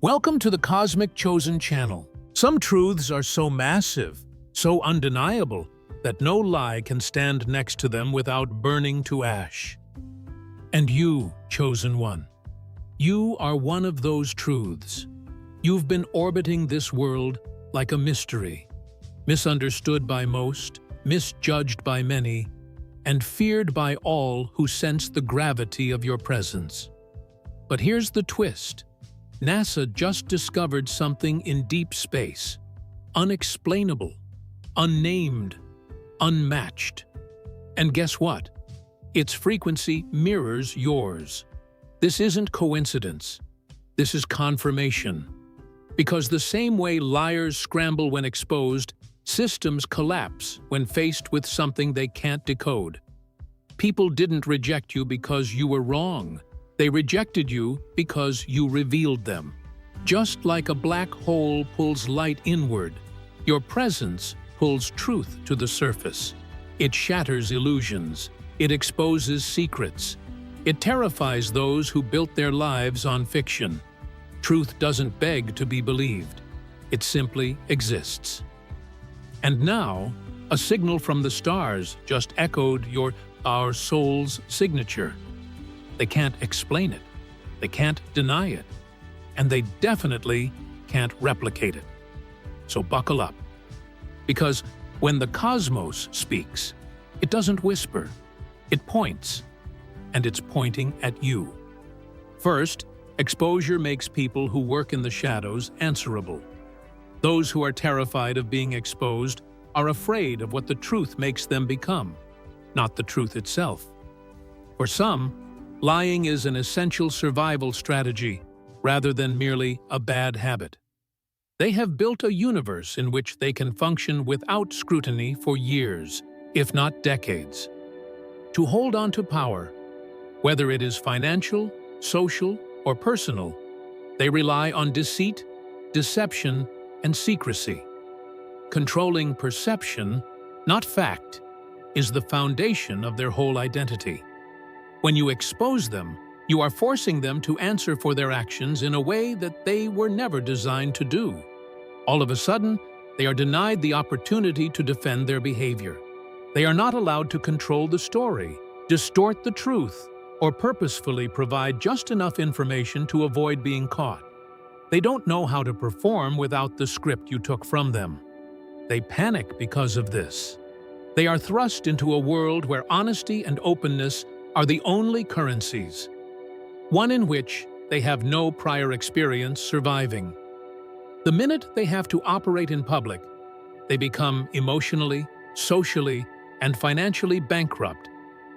Welcome to the Cosmic Chosen Channel. Some truths are so massive, so undeniable, that no lie can stand next to them without burning to ash. And you, Chosen One, you are one of those truths. You've been orbiting this world like a mystery, misunderstood by most, misjudged by many, and feared by all who sense the gravity of your presence. But here's the twist. NASA just discovered something in deep space, unexplainable, unnamed, unmatched. And guess what? Its frequency mirrors yours. This isn't coincidence. This is confirmation. Because the same way liars scramble when exposed, systems collapse when faced with something they can't decode. People didn't reject you because you were wrong. They rejected you because you revealed them. Just like a black hole pulls light inward, your presence pulls truth to the surface. It shatters illusions. It exposes secrets. It terrifies those who built their lives on fiction. Truth doesn't beg to be believed. It simply exists. And now, a signal from the stars just echoed our soul's signature. They can't explain it, they can't deny it, and they definitely can't replicate it. So buckle up. Because when the cosmos speaks, it doesn't whisper, it points, and it's pointing at you. First, exposure makes people who work in the shadows answerable. Those who are terrified of being exposed are afraid of what the truth makes them become, not the truth itself. For some, lying is an essential survival strategy rather than merely a bad habit. They have built a universe in which they can function without scrutiny for years, if not decades. To hold on to power, whether it is financial, social, or personal, they rely on deceit, deception, and secrecy. Controlling perception, not fact, is the foundation of their whole identity. When you expose them, you are forcing them to answer for their actions in a way that they were never designed to do. All of a sudden, they are denied the opportunity to defend their behavior. They are not allowed to control the story, distort the truth, or purposefully provide just enough information to avoid being caught. They don't know how to perform without the script you took from them. They panic because of this. They are thrust into a world where honesty and openness are the only currencies, one in which they have no prior experience surviving. The minute they have to operate in public, they become emotionally, socially, and financially bankrupt,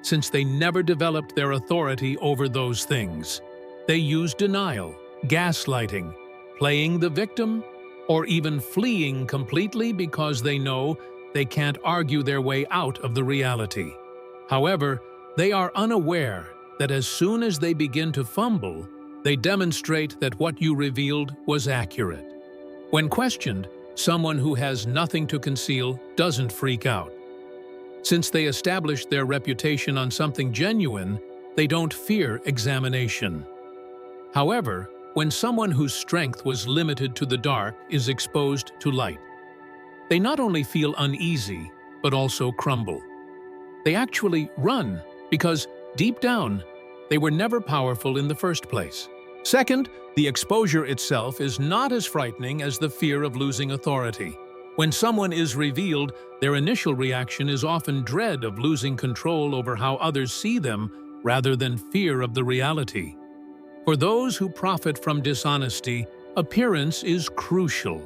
since they never developed their authority over those things. They use denial, gaslighting, playing the victim, or even fleeing completely because they know they can't argue their way out of the reality. However, they are unaware that as soon as they begin to fumble, they demonstrate that what you revealed was accurate. When questioned, someone who has nothing to conceal doesn't freak out. Since they established their reputation on something genuine, they don't fear examination. However, when someone whose strength was limited to the dark is exposed to light, they not only feel uneasy, but also crumble. They actually run, because deep down, they were never powerful in the first place. Second, the exposure itself is not as frightening as the fear of losing authority. When someone is revealed, their initial reaction is often dread of losing control over how others see them rather than fear of the reality. For those who profit from dishonesty, appearance is crucial.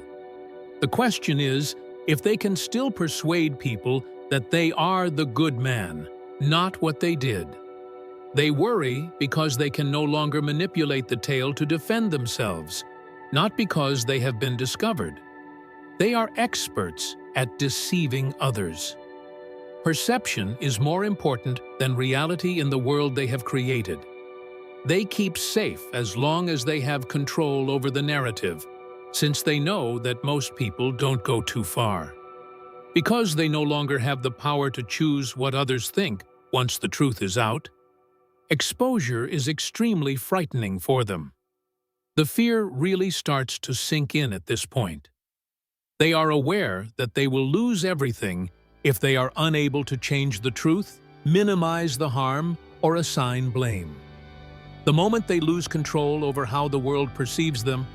The question is if they can still persuade people that they are the good man, not what they did. They worry because they can no longer manipulate the tale to defend themselves, not because they have been discovered. They are experts at deceiving others. Perception is more important than reality in the world they have created. They keep safe as long as they have control over the narrative, since they know that most people don't go too far. Because they no longer have the power to choose what others think once the truth is out, exposure is extremely frightening for them. The fear really starts to sink in at this point. They are aware that they will lose everything if they are unable to change the truth, minimize the harm, or assign blame. The moment they lose control over how the world perceives them,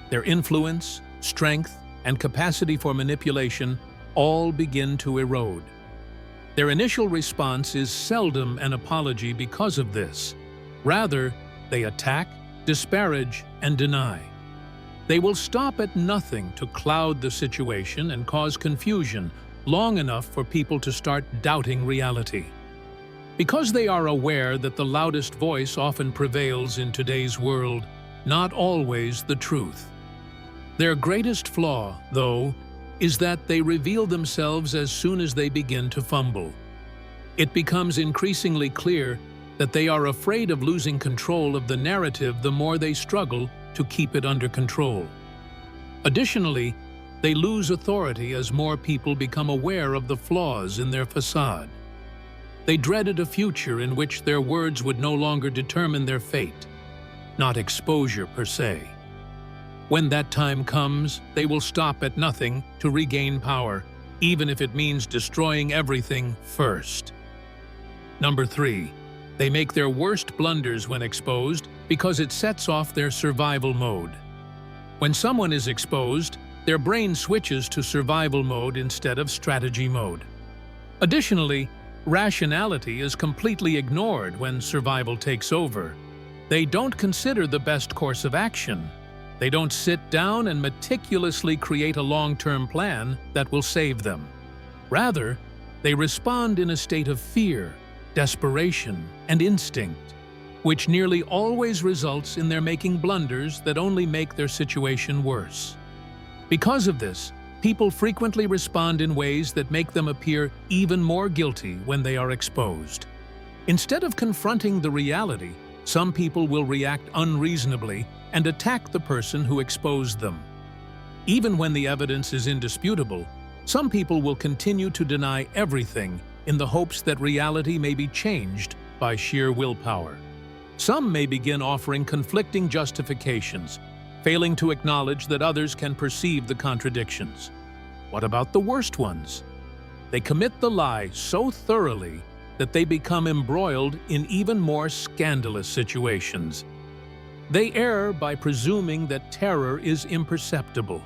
their influence, strength, and capacity for manipulation all begin to erode. Their initial response is seldom an apology because of this. Rather, they attack, disparage, and deny. They will stop at nothing to cloud the situation and cause confusion long enough for people to start doubting reality. Because they are aware that the loudest voice often prevails in today's world, not always the truth. Their greatest flaw, though, is that they reveal themselves as soon as they begin to fumble. It becomes increasingly clear that they are afraid of losing control of the narrative the more they struggle to keep it under control. Additionally, they lose authority as more people become aware of the flaws in their facade. They dreaded a future in which their words would no longer determine their fate, not exposure per se. When that time comes, they will stop at nothing to regain power, even if it means destroying everything first. Number 3. They make their worst blunders when exposed because it sets off their survival mode. When someone is exposed, their brain switches to survival mode instead of strategy mode. Additionally, rationality is completely ignored when survival takes over. They don't consider the best course of action. They don't sit down and meticulously create a long-term plan that will save them. Rather, they respond in a state of fear, desperation, and instinct, which nearly always results in their making blunders that only make their situation worse. Because of this, people frequently respond in ways that make them appear even more guilty when they are exposed. Instead of confronting the reality, some people will react unreasonably and attack the person who exposed them. Even when the evidence is indisputable, some people will continue to deny everything in the hopes that reality may be changed by sheer willpower. Some may begin offering conflicting justifications, failing to acknowledge that others can perceive the contradictions. What about the worst ones? They commit the lie so thoroughly that they become embroiled in even more scandalous situations. They err by presuming that terror is imperceptible.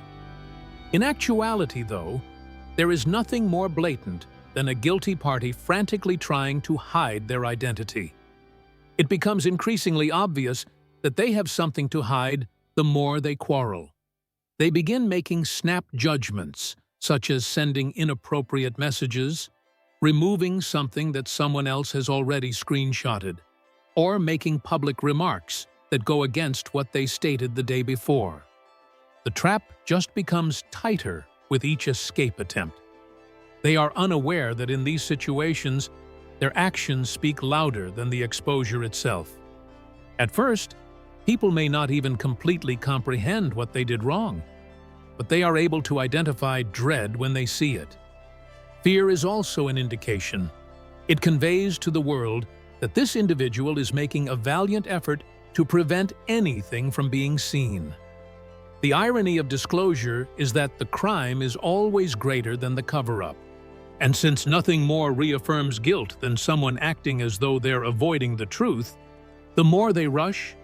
In actuality, though, there is nothing more blatant than a guilty party frantically trying to hide their identity. It becomes increasingly obvious that they have something to hide the more they quarrel. They begin making snap judgments, such as sending inappropriate messages, removing something that someone else has already screenshotted, or making public remarks that go against what they stated the day before. The trap just becomes tighter with each escape attempt. They are unaware that in these situations, their actions speak louder than the exposure itself. At first, people may not even completely comprehend what they did wrong, but they are able to identify dread when they see it. Fear is also an indication. It conveys to the world that this individual is making a valiant effort to prevent anything from being seen. The irony of disclosure is that the crime is always greater than the cover-up. And since nothing more reaffirms guilt than someone acting as though they're avoiding the truth, the more they rush,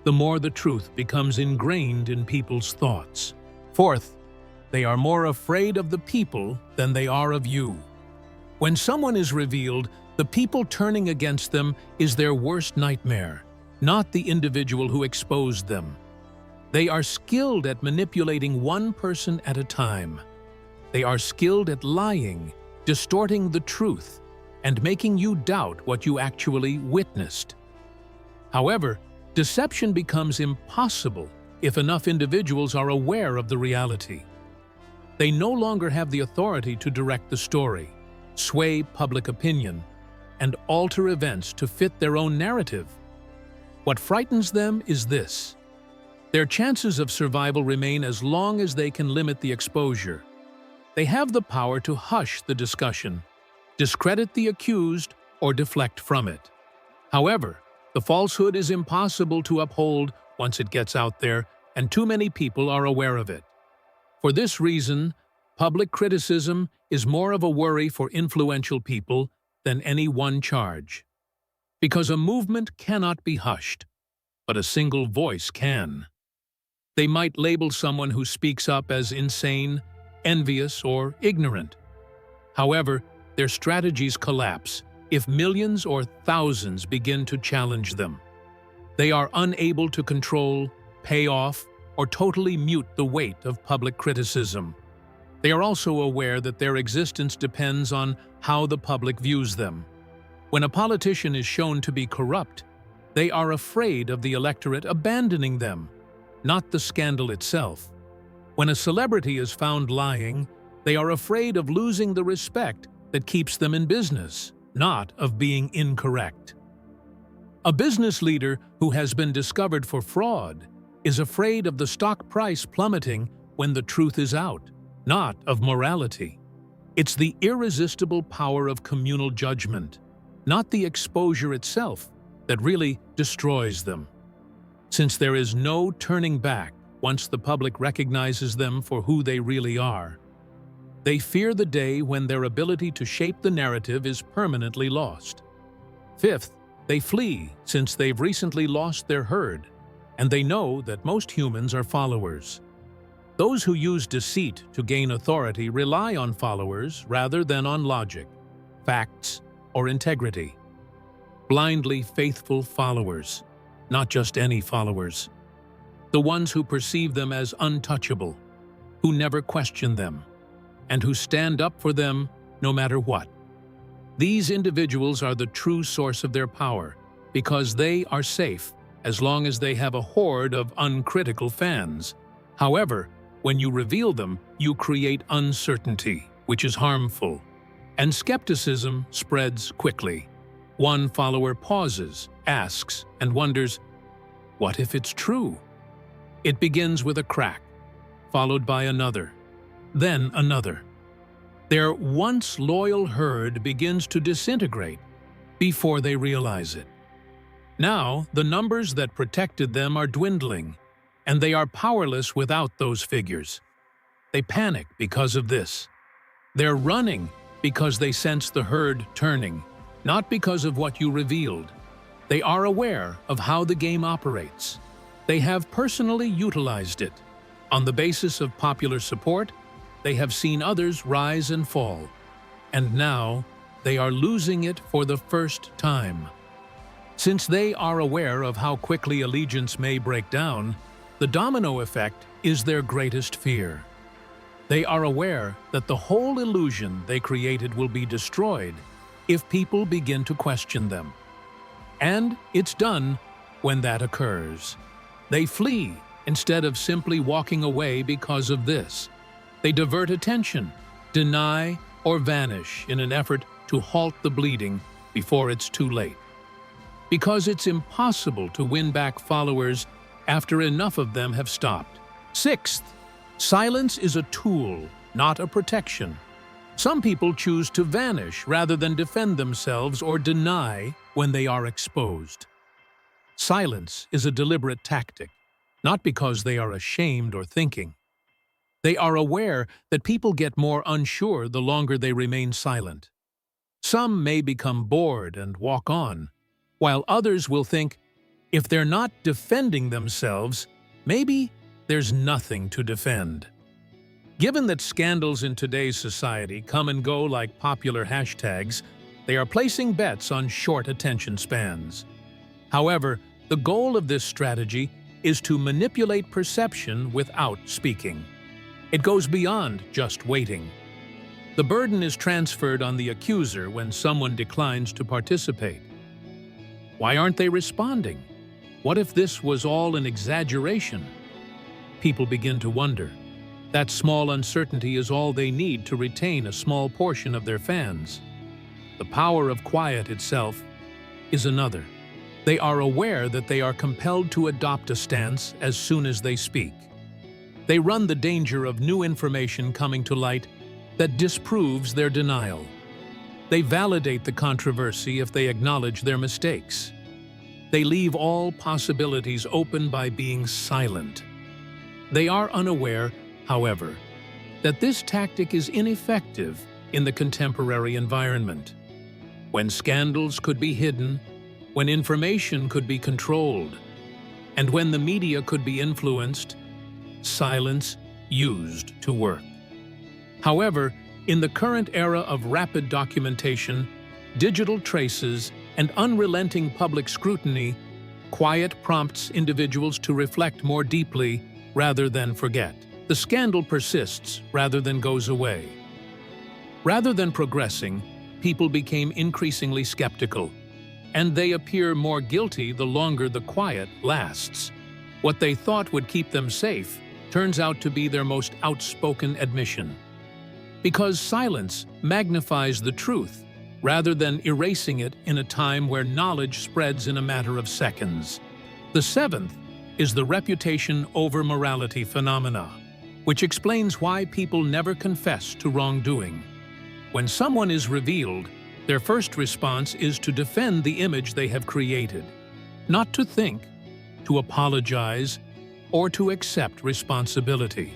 the more the truth becomes ingrained in people's thoughts. Fourth, they are more afraid of the people than they are of you. When someone is revealed, the people turning against them is their worst nightmare, not the individual who exposed them. They are skilled at manipulating one person at a time. They are skilled at lying, distorting the truth, and making you doubt what you actually witnessed. However, deception becomes impossible if enough individuals are aware of the reality. They no longer have the authority to direct the story, sway public opinion, and alter events to fit their own narrative. What frightens them is this: their chances of survival remain as long as they can limit the exposure. They have the power to hush the discussion, discredit the accused, or deflect from it. However, the falsehood is impossible to uphold once it gets out there, and too many people are aware of it. For this reason, public criticism is more of a worry for influential people than any one charge. Because a movement cannot be hushed, but a single voice can. They might label someone who speaks up as insane, envious, or ignorant. However, their strategies collapse if millions or thousands begin to challenge them. They are unable to control, pay off, or totally mute the weight of public criticism. They are also aware that their existence depends on how the public views them. When a politician is shown to be corrupt, they are afraid of the electorate abandoning them, not the scandal itself. When a celebrity is found lying, they are afraid of losing the respect that keeps them in business, not of being incorrect. A business leader who has been discovered for fraud is afraid of the stock price plummeting when the truth is out, not of morality. It's the irresistible power of communal judgment, not the exposure itself, that really destroys them. Since there is no turning back once the public recognizes them for who they really are, they fear the day when their ability to shape the narrative is permanently lost. Fifth, they flee since they've recently lost their herd, and they know that most humans are followers. Those who use deceit to gain authority rely on followers rather than on logic, facts, or integrity. Blindly faithful followers, not just any followers. The ones who perceive them as untouchable, who never question them, and who stand up for them no matter what. These individuals are the true source of their power because they are safe as long as they have a horde of uncritical fans. However, when you reveal them, you create uncertainty, which is harmful, and skepticism spreads quickly. One follower pauses, asks, and wonders, what if it's true? It begins with a crack, followed by another, then another. Their once loyal herd begins to disintegrate before they realize it. Now, the numbers that protected them are dwindling, and they are powerless without those figures. They panic because of this. They're running because they sense the herd turning, not because of what you revealed. They are aware of how the game operates. They have personally utilized it. On the basis of popular support, they have seen others rise and fall. And now, they are losing it for the first time. Since they are aware of how quickly allegiance may break down, the domino effect is their greatest fear. They are aware that the whole illusion they created will be destroyed if people begin to question them. And it's done when that occurs. They flee instead of simply walking away because of this. They divert attention, deny, or vanish in an effort to halt the bleeding before it's too late. Because it's impossible to win back followers after enough of them have stopped. Sixth, silence is a tool, not a protection. Some people choose to vanish rather than defend themselves or deny when they are exposed. Silence is a deliberate tactic, not because they are ashamed or thinking. They are aware that people get more unsure the longer they remain silent. Some may become bored and walk on, while others will think, if they're not defending themselves, maybe there's nothing to defend. Given that scandals in today's society come and go like popular hashtags, they are placing bets on short attention spans. However, the goal of this strategy is to manipulate perception without speaking. It goes beyond just waiting. The burden is transferred on the accuser when someone declines to participate. Why aren't they responding? What if this was all an exaggeration? People begin to wonder. That small uncertainty is all they need to retain a small portion of their fans. The power of quiet itself is another. They are aware that they are compelled to adopt a stance as soon as they speak. They run the danger of new information coming to light that disproves their denial. They validate the controversy if they acknowledge their mistakes. They leave all possibilities open by being silent. They are unaware, however, that this tactic is ineffective in the contemporary environment. When scandals could be hidden, when information could be controlled, and when the media could be influenced, silence used to work. However, in the current era of rapid documentation, digital traces, and unrelenting public scrutiny, quiet prompts individuals to reflect more deeply rather than forget. The scandal persists rather than goes away. Rather than progressing, people became increasingly skeptical, and they appear more guilty the longer the quiet lasts. What they thought would keep them safe turns out to be their most outspoken admission. Because silence magnifies the truth, rather than erasing it in a time where knowledge spreads in a matter of seconds. The seventh is the reputation over morality phenomena, which explains why people never confess to wrongdoing. When someone is revealed, their first response is to defend the image they have created, not to think, to apologize, or to accept responsibility.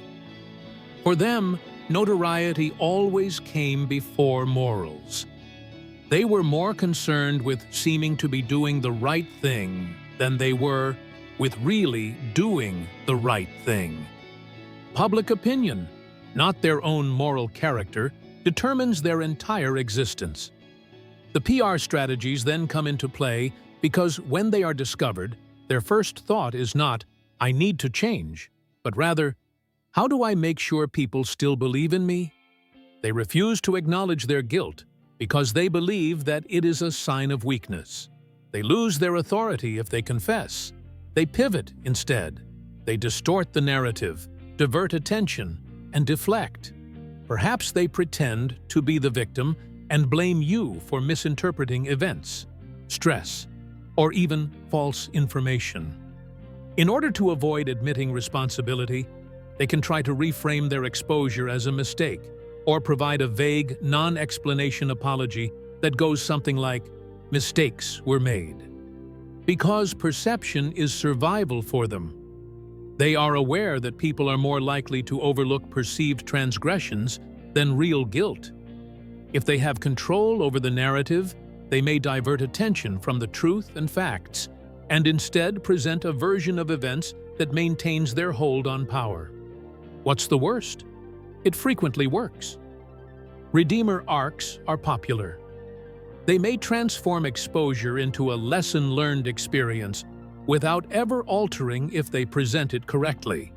For them, notoriety always came before morals. They were more concerned with seeming to be doing the right thing than they were with really doing the right thing. Public opinion, not their own moral character, determines their entire existence. The PR strategies then come into play because when they are discovered, their first thought is not, "I need to change," but rather, "How do I make sure people still believe in me?" They refuse to acknowledge their guilt because they believe that it is a sign of weakness. They lose their authority if they confess. They pivot instead. They distort the narrative, divert attention, and deflect. Perhaps they pretend to be the victim and blame you for misinterpreting events, stress, or even false information. In order to avoid admitting responsibility, they can try to reframe their exposure as a mistake or provide a vague, non-explanation apology that goes something like, "Mistakes were made." Because perception is survival for them. They are aware that people are more likely to overlook perceived transgressions than real guilt. If they have control over the narrative, they may divert attention from the truth and facts, and instead present a version of events that maintains their hold on power. What's the worst? It frequently works. Redeemer arcs are popular. They may transform exposure into a lesson-learned experience without ever altering if they present it correctly.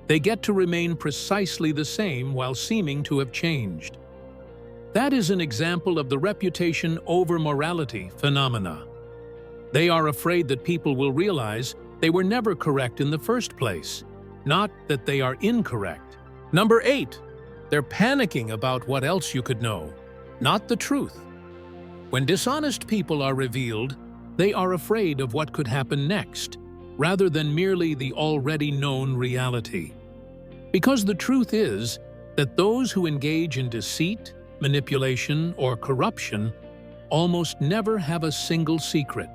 They get to remain precisely the same while seeming to have changed. That is an example of the reputation over morality phenomena. They are afraid that people will realize they were never correct in the first place, not that they are incorrect. Number 8. They're panicking about what else you could know, not the truth. When dishonest people are revealed, they are afraid of what could happen next, rather than merely the already known reality. Because the truth is that those who engage in deceit, manipulation, or corruption almost never have a single secret.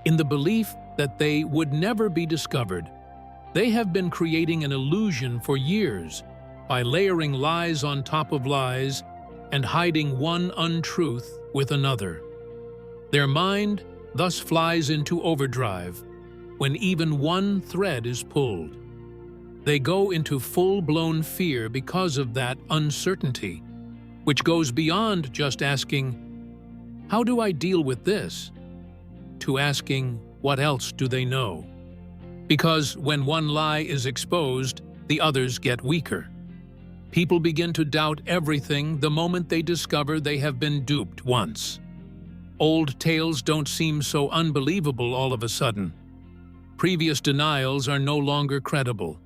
In the belief that they would never be discovered, they have been creating an illusion for years by layering lies on top of lies and hiding one untruth with another. Their mind thus flies into overdrive when even one thread is pulled. They go into full-blown fear because of that uncertainty, which goes beyond just asking, "How do I deal with this?" to asking, "What else do they know?" Because when one lie is exposed, the others get weaker. People begin to doubt everything the moment they discover they have been duped once. Old tales don't seem so unbelievable all of a sudden. Previous denials are no longer credible.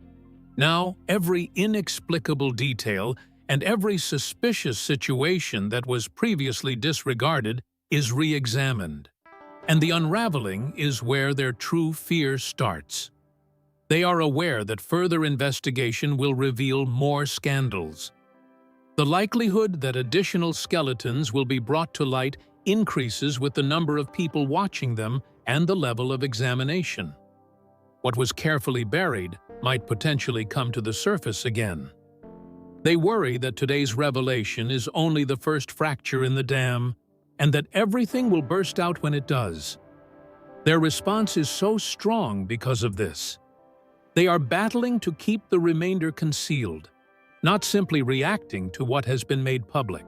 Now, every inexplicable detail and every suspicious situation that was previously disregarded is re-examined. And the unraveling is where their true fear starts. They are aware that further investigation will reveal more scandals. The likelihood that additional skeletons will be brought to light increases with the number of people watching them and the level of examination. What was carefully buried might potentially come to the surface again. They worry that today's revelation is only the first fracture in the dam and that everything will burst out when it does. Their response is so strong because of this. They are battling to keep the remainder concealed, not simply reacting to what has been made public.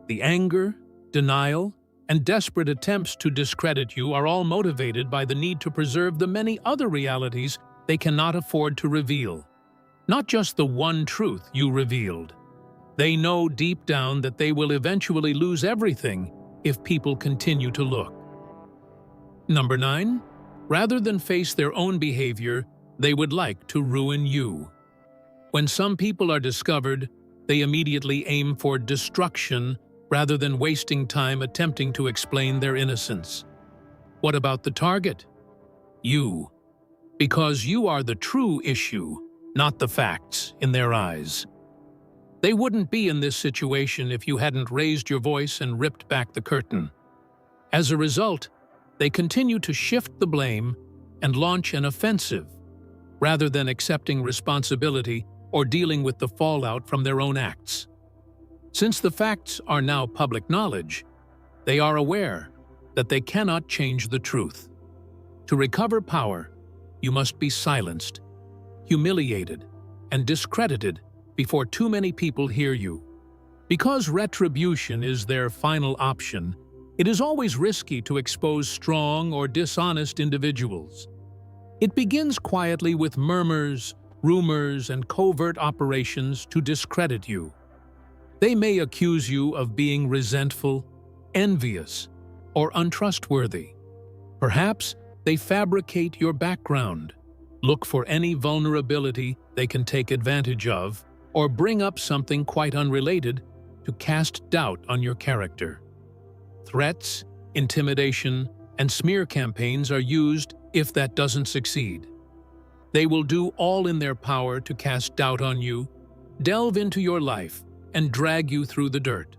The anger, denial, and desperate attempts to discredit you are all motivated by the need to preserve the many other realities they cannot afford to reveal. Not just the one truth you revealed. They know deep down that they will eventually lose everything if people continue to look. Number 9. Rather than face their own behavior, they would like to ruin you. When some people are discovered, they immediately aim for destruction rather than wasting time attempting to explain their innocence. What about the target? You. Because you are the true issue, not the facts, in their eyes. They wouldn't be in this situation if you hadn't raised your voice and ripped back the curtain. As a result, they continue to shift the blame and launch an offensive, rather than accepting responsibility or dealing with the fallout from their own acts. Since the facts are now public knowledge, they are aware that they cannot change the truth. To recover power, you must be silenced, humiliated, and discredited before too many people hear you. Because retribution is their final option, it is always risky to expose strong or dishonest individuals. It begins quietly with murmurs, rumors, and covert operations to discredit you. They may accuse you of being resentful, envious, or untrustworthy. Perhaps they fabricate your background, look for any vulnerability they can take advantage of, or bring up something quite unrelated to cast doubt on your character. Threats, intimidation, and smear campaigns are used if that doesn't succeed. They will do all in their power to cast doubt on you, delve into your life, and drag you through the dirt.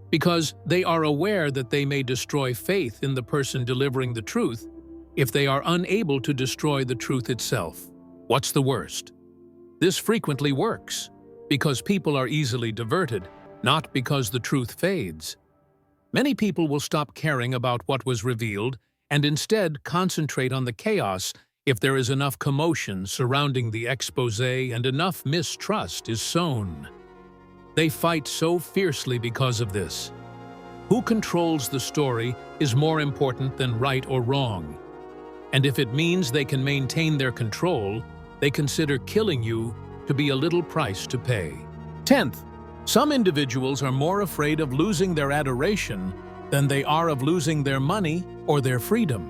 Because they are aware that they may destroy faith in the person delivering the truth if they are unable to destroy the truth itself. What's the worst? This frequently works because people are easily diverted, not because the truth fades. Many people will stop caring about what was revealed and instead concentrate on the chaos if there is enough commotion surrounding the exposé and enough mistrust is sown. They fight so fiercely because of this. Who controls the story is more important than right or wrong. And if it means they can maintain their control, they consider killing you to be a little price to pay. 10th, some individuals are more afraid of losing their adoration than they are of losing their money or their freedom.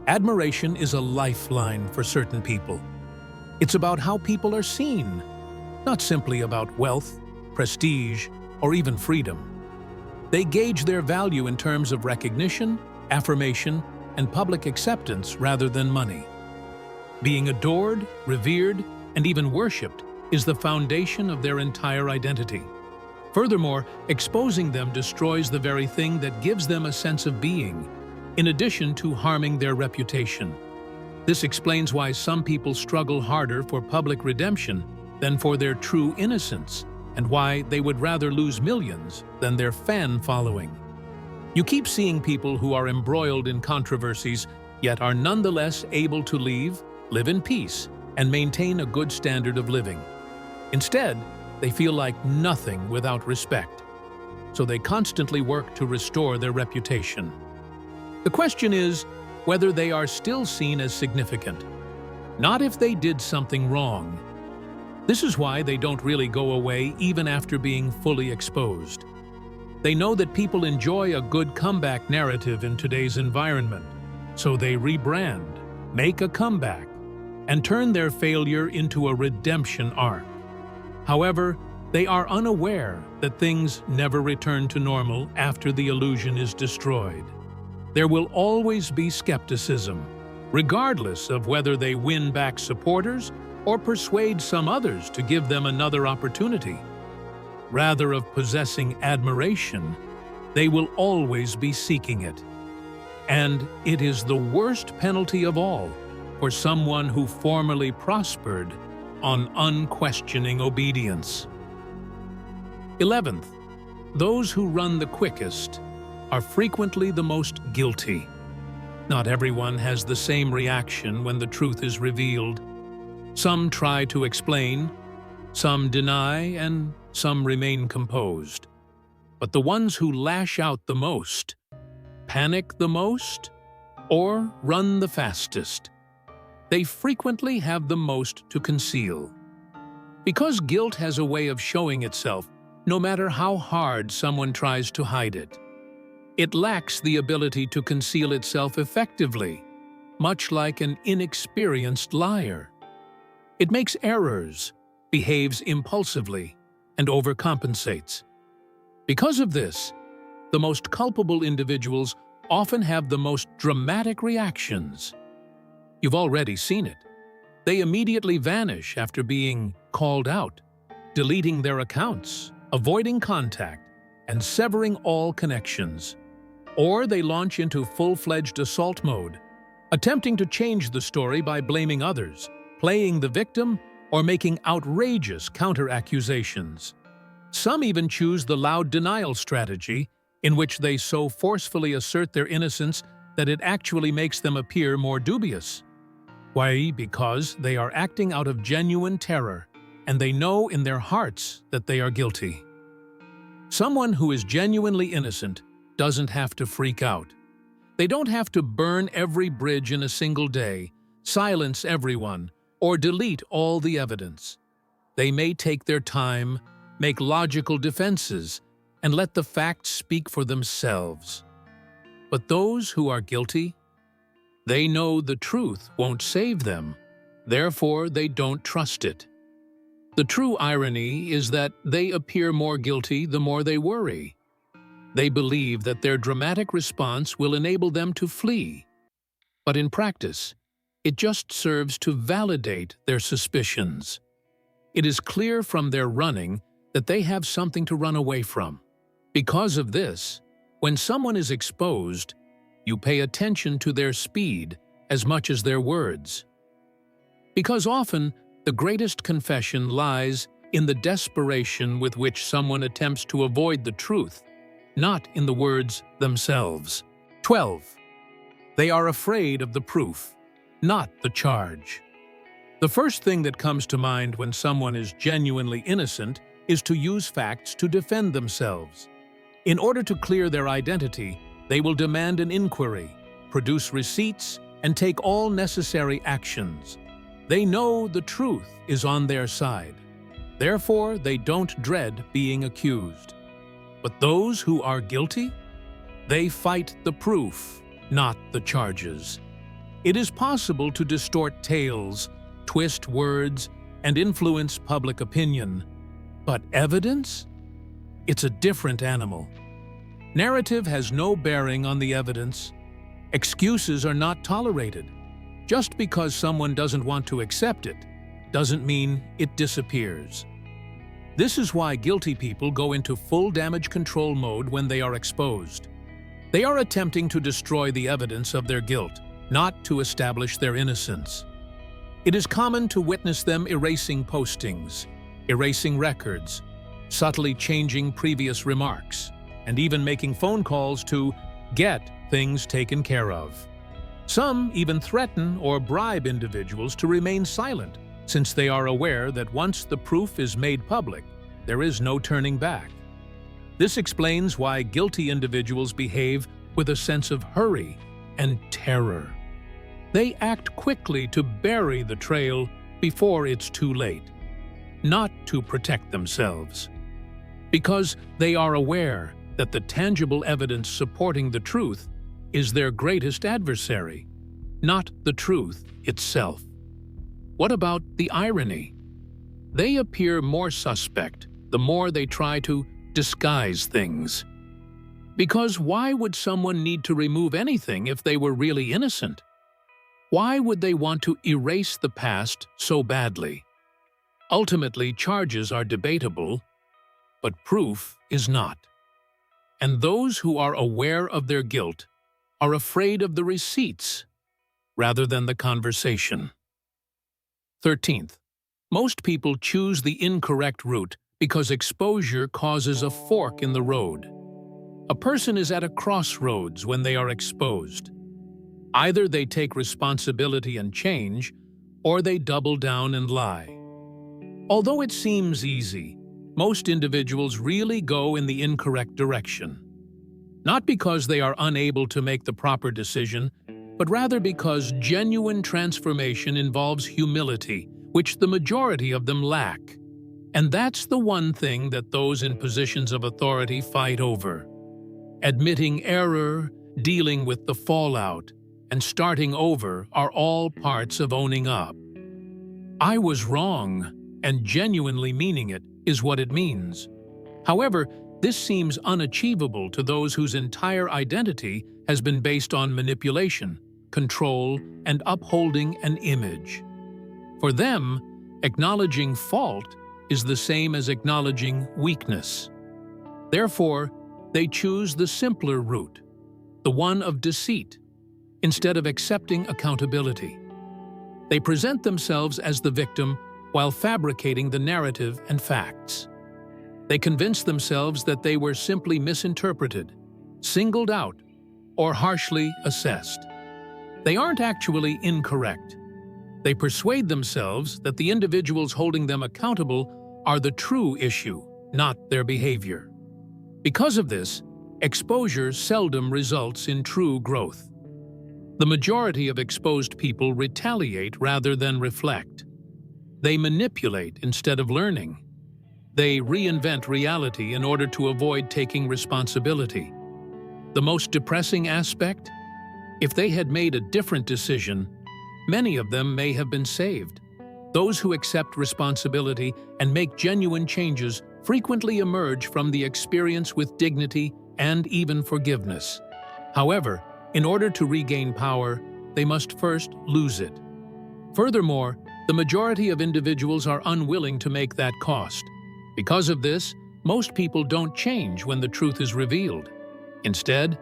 Admiration is a lifeline for certain people. It's about how people are seen, not simply about wealth, prestige, or even freedom. They gauge their value in terms of recognition, affirmation, and public acceptance rather than money. Being adored, revered, and even worshipped is the foundation of their entire identity. Furthermore, exposing them destroys the very thing that gives them a sense of being, in addition to harming their reputation. This explains why some people struggle harder for public redemption than for their true innocence, and why they would rather lose millions than their fan following. You keep seeing people who are embroiled in controversies, yet are nonetheless able to live in peace, and maintain a good standard of living. Instead, they feel like nothing without respect, so they constantly work to restore their reputation. The question is whether they are still seen as significant, not if they did something wrong. This is why they don't really go away even after being fully exposed. They know that people enjoy a good comeback narrative in today's environment, so they rebrand, make a comeback, and turn their failure into a redemption arc. However, they are unaware that things never return to normal after the illusion is destroyed. There will always be skepticism, regardless of whether they win back supporters or persuade some others to give them another opportunity. Rather of possessing admiration, they will always be seeking it. And it is the worst penalty of all, for someone who formerly prospered on unquestioning obedience. 11th, those who run the quickest are frequently the most guilty. Not everyone has the same reaction when the truth is revealed. Some try to explain, some deny, and some remain composed. But the ones who lash out the most, panic the most, or run the fastest, they frequently have the most to conceal. Because guilt has a way of showing itself, no matter how hard someone tries to hide it. It lacks the ability to conceal itself effectively, much like an inexperienced liar. It makes errors, behaves impulsively, and overcompensates. Because of this, the most culpable individuals often have the most dramatic reactions. You've already seen it. They immediately vanish after being called out, deleting their accounts, avoiding contact, and severing all connections. Or they launch into full-fledged assault mode, attempting to change the story by blaming others, playing the victim, or making outrageous counter-accusations. Some even choose the loud denial strategy, in which they so forcefully assert their innocence that it actually makes them appear more dubious. Why? Because they are acting out of genuine terror, and they know in their hearts that they are guilty. Someone who is genuinely innocent doesn't have to freak out. They don't have to burn every bridge in a single day, silence everyone, or delete all the evidence. They may take their time, make logical defenses, and let the facts speak for themselves. But those who are guilty, they know the truth won't save them, therefore they don't trust it. The true irony is that they appear more guilty the more they worry. They believe that their dramatic response will enable them to flee. But in practice, it just serves to validate their suspicions. It is clear from their running that they have something to run away from. Because of this, when someone is exposed, you pay attention to their speed as much as their words. Because often, the greatest confession lies in the desperation with which someone attempts to avoid the truth, not in the words themselves. 12. They are afraid of the proof, not the charge. The first thing that comes to mind when someone is genuinely innocent is to use facts to defend themselves. In order to clear their identity, they will demand an inquiry, produce receipts, and take all necessary actions. They know the truth is on their side. Therefore, they don't dread being accused. But those who are guilty, they fight the proof, not the charges. It is possible to distort tales, twist words, and influence public opinion. But evidence? It's a different animal. Narrative has no bearing on the evidence. Excuses are not tolerated. Just because someone doesn't want to accept it, doesn't mean it disappears. This is why guilty people go into full damage control mode when they are exposed. They are attempting to destroy the evidence of their guilt, not to establish their innocence. It is common to witness them erasing postings, erasing records, subtly changing previous remarks, and even making phone calls to get things taken care of. Some even threaten or bribe individuals to remain silent, since they are aware that once the proof is made public, there is no turning back. This explains why guilty individuals behave with a sense of hurry and terror. They act quickly to bury the trail before it's too late, not to protect themselves. Because they are aware that the tangible evidence supporting the truth is their greatest adversary, not the truth itself. What about the irony? They appear more suspect the more they try to disguise things. Because why would someone need to remove anything if they were really innocent? Why would they want to erase the past so badly? Ultimately, charges are debatable, but proof is not. And those who are aware of their guilt are afraid of the receipts. rather than the conversation. 13th, most people choose the incorrect route because exposure causes a fork in the road. A person is at a crossroads when they are exposed. Either they take responsibility and change, or they double down and lie. Although it seems easy, most individuals really go in the incorrect direction. Not because they are unable to make the proper decision, but rather because genuine transformation involves humility, which the majority of them lack. And that's the one thing that those in positions of authority fight over. Admitting error, dealing with the fallout, and starting over are all parts of owning up. I was wrong, and genuinely meaning it is what it means. However, this seems unachievable to those whose entire identity has been based on manipulation, control, and upholding an image. For them, acknowledging fault is the same as acknowledging weakness. Therefore, they choose the simpler route, the one of deceit, instead of accepting accountability. They present themselves as the victim while fabricating the narrative and facts. They convince themselves that they were simply misinterpreted, singled out, or harshly assessed. They aren't actually incorrect. They persuade themselves that the individuals holding them accountable are the true issue, not their behavior. Because of this, exposure seldom results in true growth. The majority of exposed people retaliate rather than reflect. They manipulate instead of learning. They reinvent reality in order to avoid taking responsibility. The most depressing aspect? If they had made a different decision, many of them may have been saved. Those who accept responsibility and make genuine changes frequently emerge from the experience with dignity and even forgiveness. However, in order to regain power, they must first lose it. Furthermore, the majority of individuals are unwilling to make that cost. Because of this, most people don't change when the truth is revealed. Instead,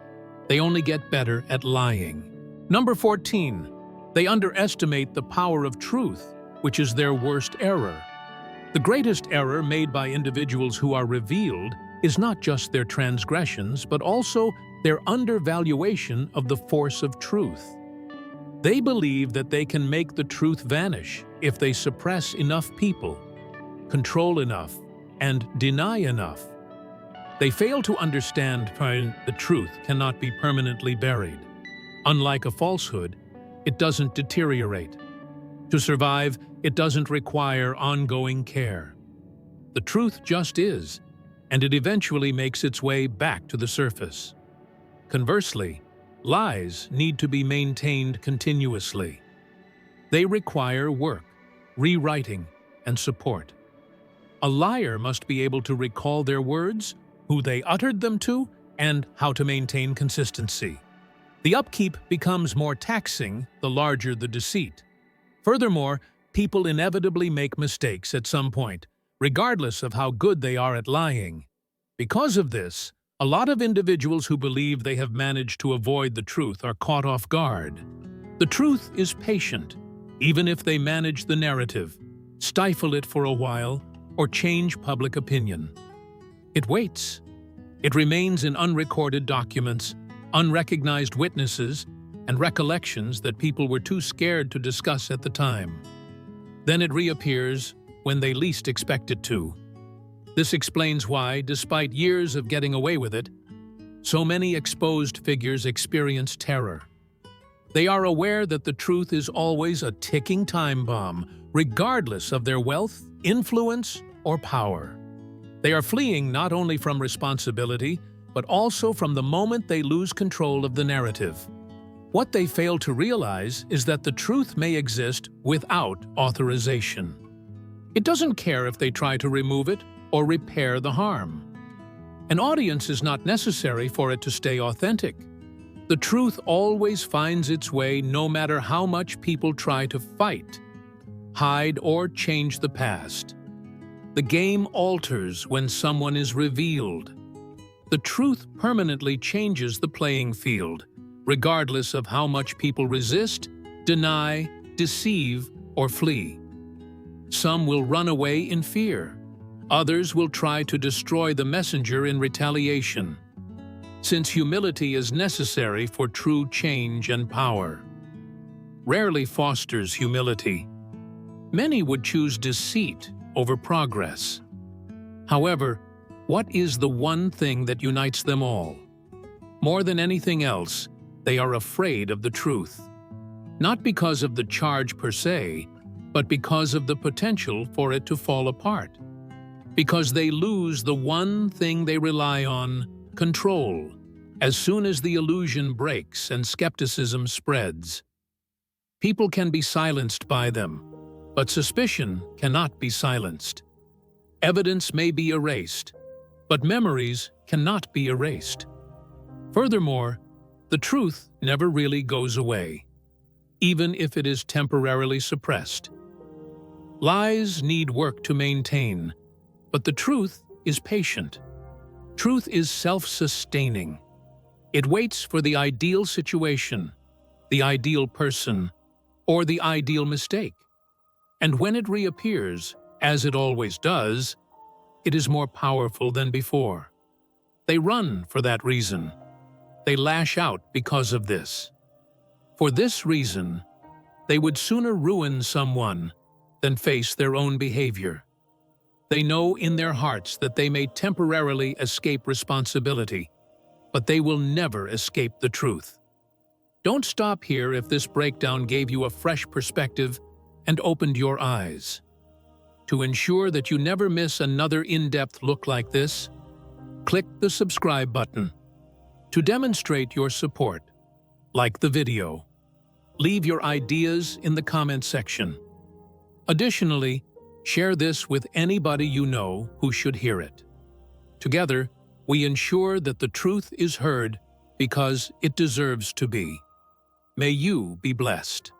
they only get better at lying. Number 14. They underestimate the power of truth, which is their worst error. The greatest error made by individuals who are revealed is not just their transgressions, but also their undervaluation of the force of truth. They believe that they can make the truth vanish if they suppress enough people, control enough, and deny enough. They fail to understand the truth cannot be permanently buried. Unlike a falsehood, it doesn't deteriorate. To survive, it doesn't require ongoing care. The truth just is, and it eventually makes its way back to the surface. Conversely, lies need to be maintained continuously. They require work, rewriting, and support. A liar must be able to recall their words, who they uttered them to, and how to maintain consistency. The upkeep becomes more taxing the larger the deceit. Furthermore, people inevitably make mistakes at some point, regardless of how good they are at lying. Because of this, a lot of individuals who believe they have managed to avoid the truth are caught off guard. The truth is patient, even if they manage the narrative, stifle it for a while, or change public opinion. It waits. It remains in unrecorded documents, unrecognized witnesses, and recollections that people were too scared to discuss at the time. Then it reappears when they least expect it to. This explains why, despite years of getting away with it, so many exposed figures experience terror. They are aware that the truth is always a ticking time bomb, regardless of their wealth, influence, or power. They are fleeing not only from responsibility, but also from the moment they lose control of the narrative. What they fail to realize is that the truth may exist without authorization. It doesn't care if they try to remove it or repair the harm. An audience is not necessary for it to stay authentic. The truth always finds its way no matter how much people try to fight, hide, or change the past. The game alters when someone is revealed. The truth permanently changes the playing field, regardless of how much people resist deny, deceive, or flee. Some will run away in fear. Others will try to destroy the messenger in retaliation, since humility is necessary for true change and power. Rarely fosters humility. Many would choose deceit over progress. However, what is the one thing that unites them all? More than anything else, they are afraid of the truth. Not because of the charge per se, but because of the potential for it to fall apart. Because they lose the one thing they rely on, control, as soon as the illusion breaks and skepticism spreads. People can be silenced by them, but suspicion cannot be silenced. Evidence may be erased, but memories cannot be erased. Furthermore, the truth never really goes away, even if it is temporarily suppressed. Lies need work to maintain, but the truth is patient. Truth is self-sustaining. It waits for the ideal situation, the ideal person, or the ideal mistake. And when it reappears, as it always does, it is more powerful than before. They run for that reason. They lash out because of this. For this reason, they would sooner ruin someone than face their own behavior. They know in their hearts that they may temporarily escape responsibility, but they will never escape the truth. Don't stop here if this breakdown gave you a fresh perspective and opened your eyes. To ensure that you never miss another in-depth look like this, click the subscribe button. To demonstrate your support, like the video. Leave your ideas in the comment section. Additionally, share this with anybody you know who should hear it. Together, we ensure that the truth is heard because it deserves to be. May you be blessed.